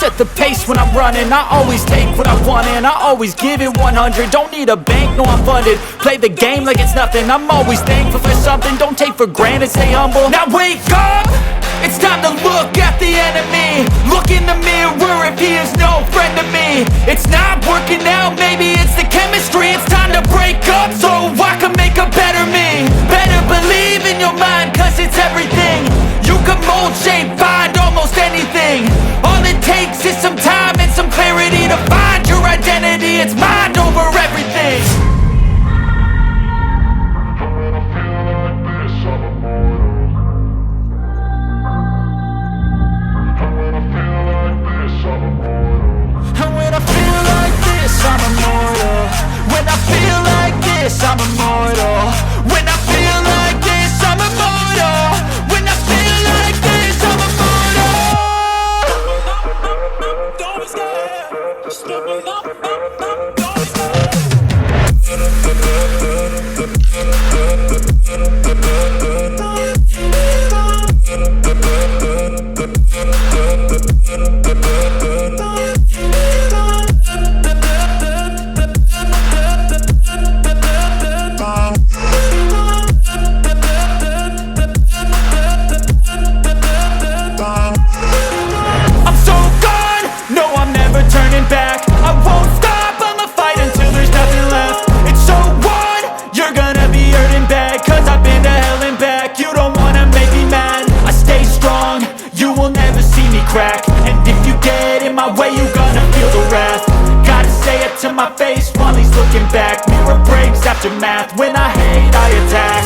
set the pace when I'm running. I always take what I want and I always give it 100. Don't need a bank, no I'm funded. Play the game like it's nothing. I'm always thankful for something. Don't take for granted, stay humble. Now wake up! It's time to look at the enemy. Look in the mirror if he is no friend to me. It's not working out, maybe it's the chemistry. It's time to break up so I can make a better me. Better believe in your mind, cause it's everything. You can mold, shape, find almost anything. All it takes is some time and some clarity to find your identity. It's mind over everything. I'm immortal. When I feel like this, I'm immortal. When I feel like this, I'm immortal. When I feel like this, I'm immortal. Don't be scared. Just level up, don't be scared. And if you get in my way, you gonna feel the wrath. Gotta say it to my face while he's looking back. Mirror breaks after math. When I hate, I attack.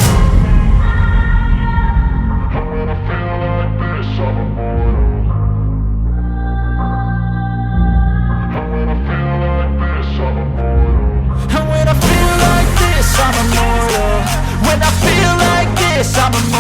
When I feel like this, I'm immortal. When I feel like this, I'm immortal. When I feel like this, I'm immortal. When I feel like this, I'm immortal.